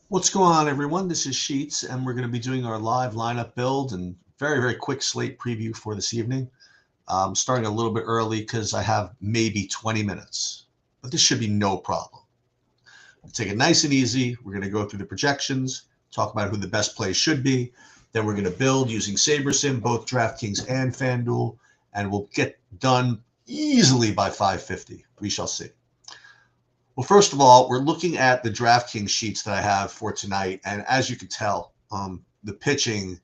What's going on, everyone? This is Sheets, and we're going to be doing our live lineup build and very, very quick slate preview for this evening. Starting a little bit early because I have maybe 20 minutes, but this should be no problem. We'll take it nice and easy. We're going to go through the projections, talk about who the best plays should be. Then we're going to build using SaberSim, both DraftKings and FanDuel, and we'll get done easily by 5:50. We shall see. Well, first of all, we're looking at the DraftKings sheets that I have for tonight, and as you can tell, the pitching.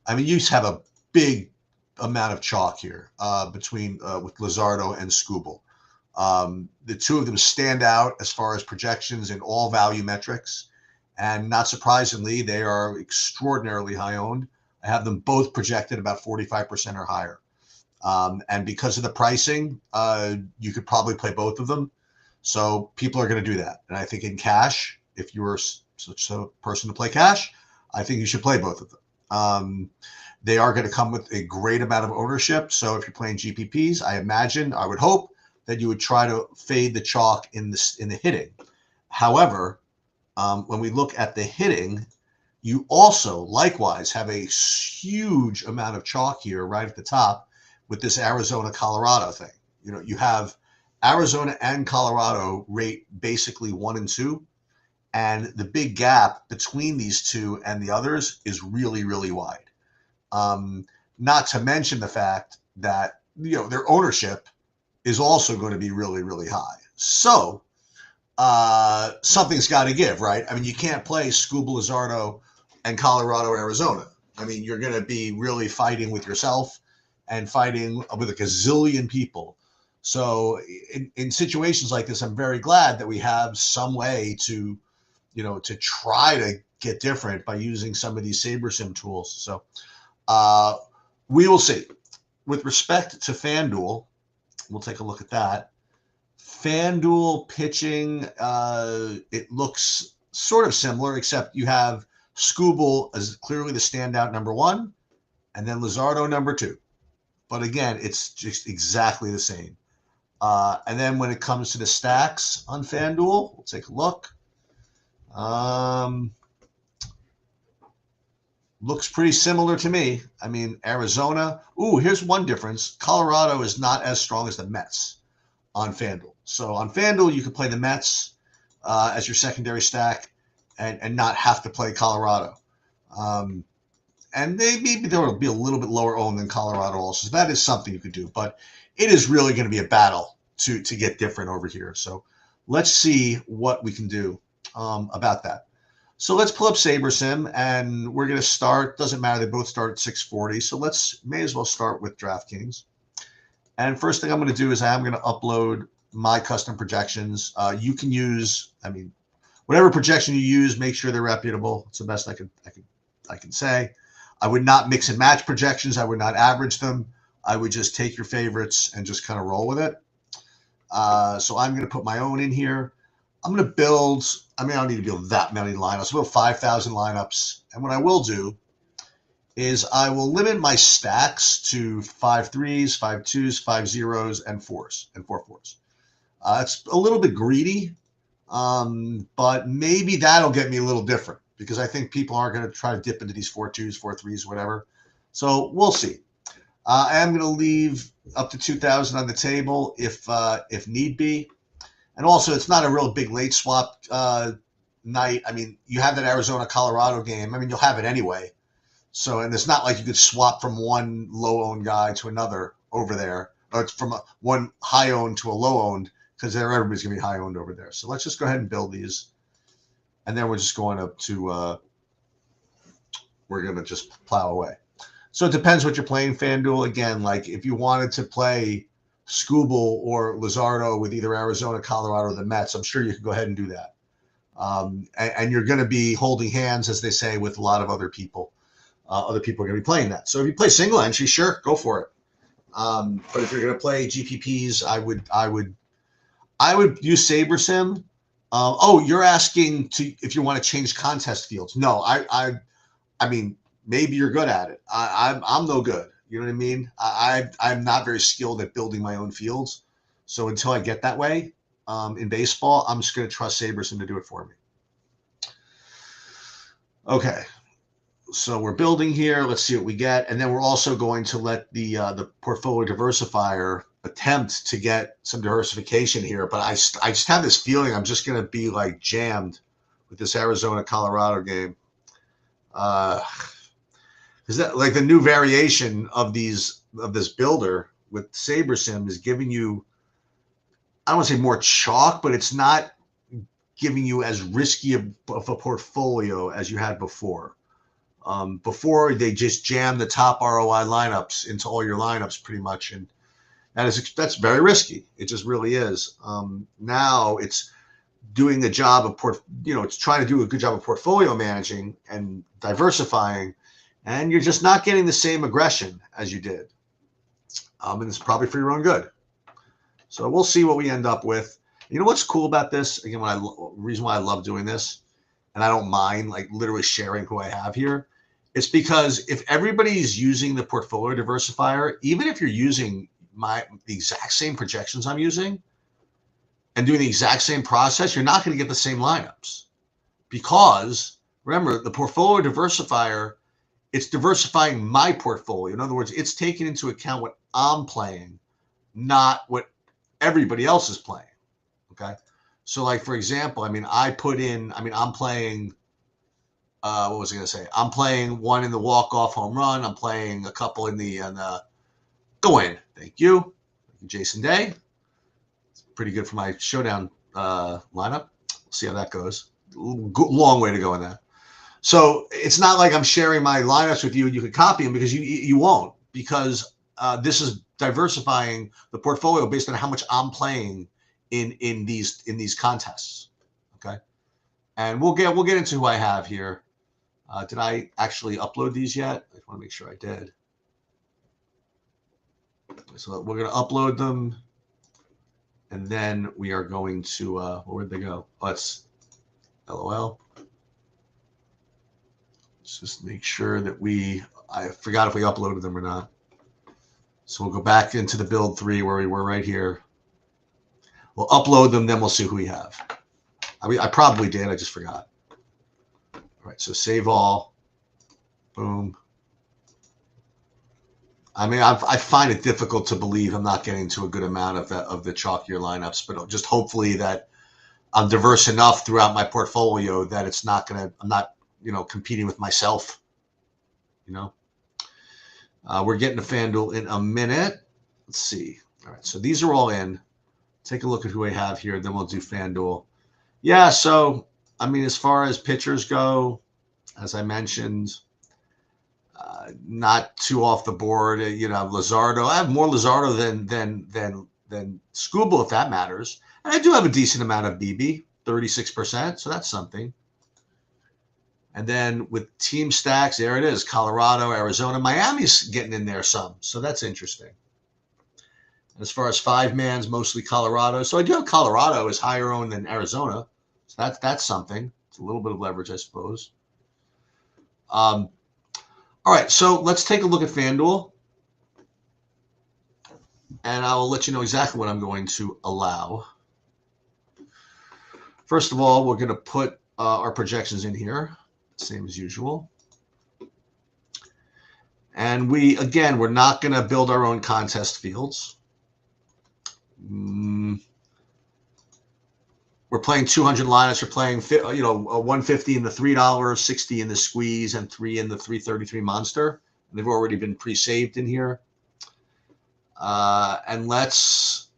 I mean, you have a big amount of chalk here between with Luzardo and Scooble. The two of them stand out as far as projections in all value metrics, and not surprisingly, they are extraordinarily high owned. I have them both projected about 45% or higher. And because of the pricing, you could probably play both of them. So people are going to do that. And I think in cash, if you're such a person to play cash, I think you should play both of them. They are going to come with a great amount of ownership. So if you're playing GPPs, I would hope that you would try to fade the chalk in the hitting. However, when we look at the hitting, you also likewise have a huge amount of chalk here right at the top with this Arizona Colorado thing. You have Arizona and Colorado rate basically 1 and 2, and the big gap between these two and the others is really, really wide. Not to mention the fact that their ownership is also going to be really, really high. So something's got to give, right? I mean, you can't play Scuba Luzardo and Colorado, Arizona. I mean, you're going to be really fighting with yourself and fighting with a gazillion people. So in situations like this, I'm very glad that we have some way to try to get different by using some of these SaberSim tools. So uh, we will see. With respect to FanDuel, we'll take a look at that. FanDuel pitching, it looks sort of similar, except you have Scooble as clearly the standout number one, and then Luzardo number two. But again, it's just exactly the same. And then when it comes to the stacks on FanDuel, we'll take a look. Looks pretty similar to me. I mean, Arizona. Ooh, here's one difference. Colorado is not as strong as the Mets on FanDuel. So on FanDuel, you can play the Mets as your secondary stack and not have to play Colorado. And maybe they'll be a little bit lower owned than Colorado also. So that is something you could do. But it is really going to be a battle to get different over here. So let's see what we can do about that. So let's pull up SaberSim, and we're going to start. Doesn't matter. They both start at 640. So may as well start with DraftKings. And first thing I'm going to do is I'm going to upload my custom projections. You can use, I mean, whatever projection you use, make sure they're reputable. It's the best I can say. I would not mix and match projections. I would not average them. I would just take your favorites and just kind of roll with it. So I'm going to put my own in here. I'm going to build, I don't need to build that many lineups. I'll build 5,000 lineups. And what I will do is I will limit my stacks to 5 threes, 5 twos, 5 zeros, and 4s, and 4 fours. It's a little bit greedy, but maybe that'll get me a little different because I think people aren't going to try to dip into these 4 twos, 4 threes, whatever. So we'll see. I am going to leave up to 2,000 on the table if need be. And also, it's not a real big late swap night. I mean, you have that Arizona-Colorado game. I mean, you'll have it anyway. So, and it's not like you could swap from one low-owned guy to another over there, or it's from one high-owned to a low-owned, because everybody's going to be high-owned over there. So let's just go ahead and build these. And then we're just going up to, we're going to just plow away. So it depends what you're playing, FanDuel. Again, like if you wanted to play Scooble or Luzardo with either Arizona, Colorado, or the Mets, I'm sure you could go ahead and do that. And you're going to be holding hands, as they say, with a lot of other people. Other people are going to be playing that. So if you play single entry, sure, go for it. But if you're going to play GPPs, I would use SaberSim. You're asking if you want to change contest fields. No, I mean, maybe you're good at it. I'm no good. You know what I mean? I'm not very skilled at building my own fields. So until I get that way in baseball, I'm just going to trust SaberSim to do it for me. Okay, so we're building here. Let's see what we get, and then we're also going to let the portfolio diversifier attempt to get some diversification here. But I just have this feeling I'm just going to be like jammed with this Arizona Colorado game. Is that like the new variation of this builder with SaberSim is giving you, I don't want to say more chalk, but it's not giving you as risky of a portfolio as you had before. Before they just jam the top ROI lineups into all your lineups pretty much, and that's very risky. It just really is. Now it's doing a job of it's trying to do a good job of portfolio managing and diversifying, and you're just not getting the same aggression as you did. And it's probably for your own good. So we'll see what we end up with. You know what's cool about this? Again, reason why I love doing this, and I don't mind like literally sharing who I have here, it's because if everybody's using the portfolio diversifier, even if you're using the exact same projections I'm using and doing the exact same process, you're not going to get the same lineups. Because remember, the portfolio diversifier, it's diversifying my portfolio. In other words, it's taking into account what I'm playing, not what everybody else is playing. Okay. So like, for example, I'm playing, what was I going to say? I'm playing one in the walk-off home run. I'm playing a couple in the go in. Thank you. Jason Day. It's pretty good for my showdown lineup. We'll see how that goes. Long way to go in that. So it's not like I'm sharing my lineups with you and you can copy them, because you won't, because this is diversifying the portfolio based on how much I'm playing in these contests. Okay. And we'll get into who I have here. Did I actually upload these yet? I want to make sure I did. So we're going to upload them, and then we are going to where'd they go? Let's LOL. Let's just make sure that I forgot if we uploaded them or not. So we'll go back into the build 3 where we were right here. We'll upload them, then we'll see who we have. I probably did. I just forgot. All right, so save all. Boom. I mean, I find it difficult to believe I'm not getting to a good amount of the chalkier lineups, but just hopefully that I'm diverse enough throughout my portfolio that I'm not competing with myself. We're getting to FanDuel in a minute. Let's see. All right, so these are all in. Take a look at who I have here, then we'll do FanDuel. Yeah, so I mean, as far as pitchers go, as I mentioned, not too off the board. Luzardo. I have more Luzardo than Skubal, if that matters. And I do have a decent amount of BB, 36%, so that's something. And then with team stacks, there it is: Colorado, Arizona, Miami's getting in there some, so that's interesting. And as far as 5-mans, mostly Colorado. So I do have Colorado as higher owned than Arizona, so that's something. It's a little bit of leverage, I suppose. All right, so let's take a look at FanDuel, and I will let you know exactly what I'm going to allow. First of all, we're going to put our projections in here, same as usual. And we're not going to build our own contest fields. We're playing 200 lineups. We're playing, 150 in the $3, 60 in the squeeze, and 3 in the 333 monster. And they've already been pre-saved in here. And let's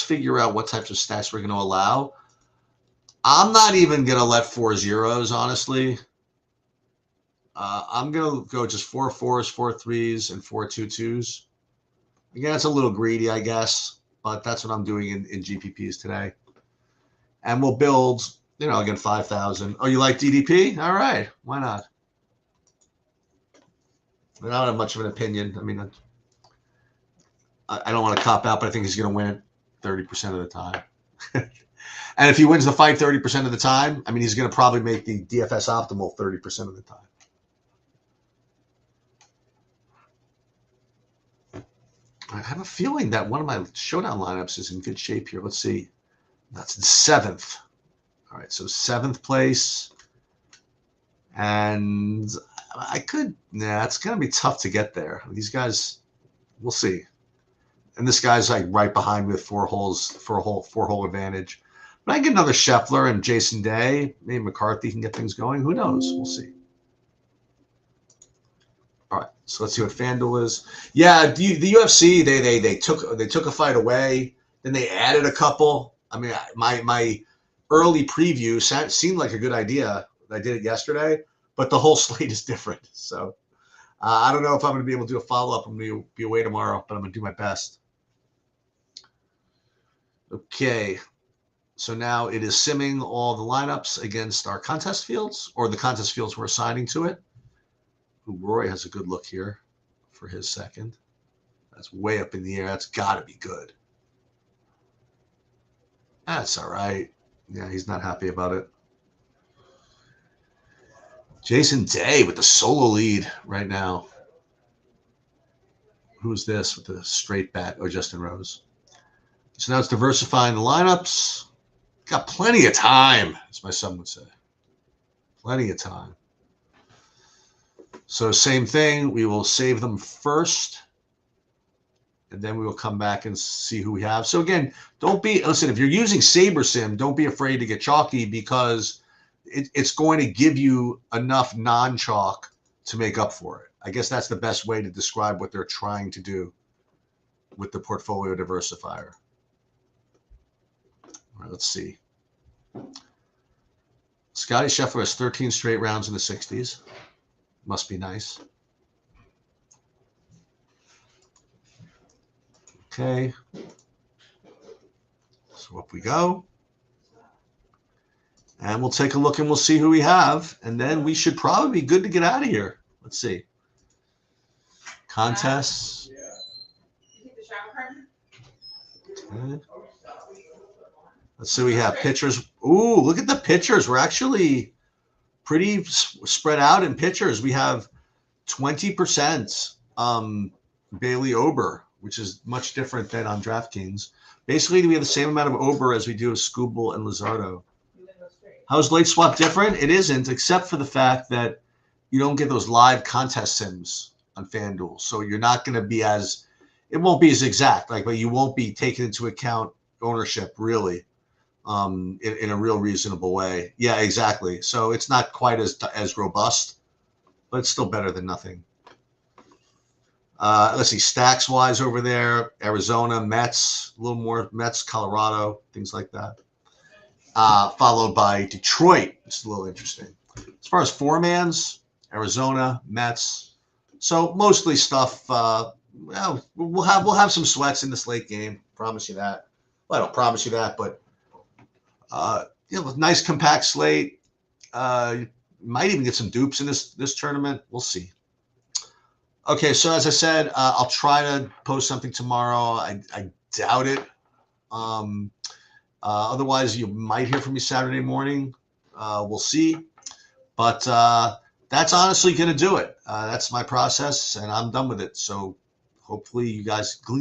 figure out what types of stats we're going to allow. I'm not even going to let 4 zeros, honestly. I'm going to go just 4 4s, 4 3s, and 4 2 2s. Again, it's a little greedy, I guess, but that's what I'm doing in GPPs today. And we'll build, again, 5,000. Oh, you like DDP? All right. Why not? I don't have much of an opinion. I mean, I don't want to cop out, but I think he's going to win it 30% of the time. And if he wins the fight 30% of the time, I mean, he's going to probably make the DFS optimal 30% of the time. I have a feeling that one of my showdown lineups is in good shape here. Let's see. That's in 7th. All right, so 7th place. And I could, it's going to be tough to get there. These guys, we'll see. And this guy's like right behind me with 4 holes for a four-hole advantage. But I can get another Scheffler and Jason Day. Maybe McCarthy can get things going. Who knows? We'll see. All right, so let's see what FanDuel is. Yeah, the UFC they took a fight away, then they added a couple. I mean, my early preview seemed like a good idea. I did it yesterday, but the whole slate is different. So I don't know if I'm going to be able to do a follow up. I'm going to be away tomorrow, but I'm going to do my best. Okay, so now it is simming all the lineups against our contest fields, or the contest fields we're assigning to it. Ooh, Roy has a good look here for his second. That's way up in the air. That's got to be good. That's all right. Yeah, he's not happy about it. Jason Day with the solo lead right now. Who's this with the straight bat? Oh, Justin Rose. So now it's diversifying the lineups. Got plenty of time, as my son would say. Plenty of time. So same thing. We will save them first, and then we will come back and see who we have. So again, listen, if you're using SaberSim, don't be afraid to get chalky, because it's going to give you enough non-chalk to make up for it. I guess that's the best way to describe what they're trying to do with the portfolio diversifier. All right, let's see. Scotty Scheffler has 13 straight rounds in the 60s. Must be nice. Okay. So up we go. And we'll take a look and we'll see who we have. And then we should probably be good to get out of here. Let's see. Contests. Okay. Let's see. We have pitchers. Ooh, look at the pitchers. We're actually pretty spread out in pitchers. We have 20% Bailey Ober, which is much different than on DraftKings. Basically, we have the same amount of Ober as we do with Skubal and Luzardo. How is late swap different? It isn't, except for the fact that you don't get those live contest sims on FanDuel. So you're not going to be it won't be as exact, but you won't be taking into account ownership really in a real reasonable way. Yeah, exactly. So it's not quite as robust, but it's still better than nothing. Let's see, stacks wise over there, Arizona, Mets, a little more Mets, Colorado, things like that. Followed by Detroit. It's a little interesting. As far as four-mans, Arizona, Mets. So mostly stuff. We'll have some sweats in this late game. Promise you that. Well, I don't promise you that, but nice compact slate. You might even get some dupes in this tournament. We'll see. Okay, so as I said, I'll try to post something tomorrow. I doubt it. Otherwise, you might hear from me Saturday morning. We'll see. But that's honestly going to do it. That's my process, and I'm done with it. So hopefully you guys glean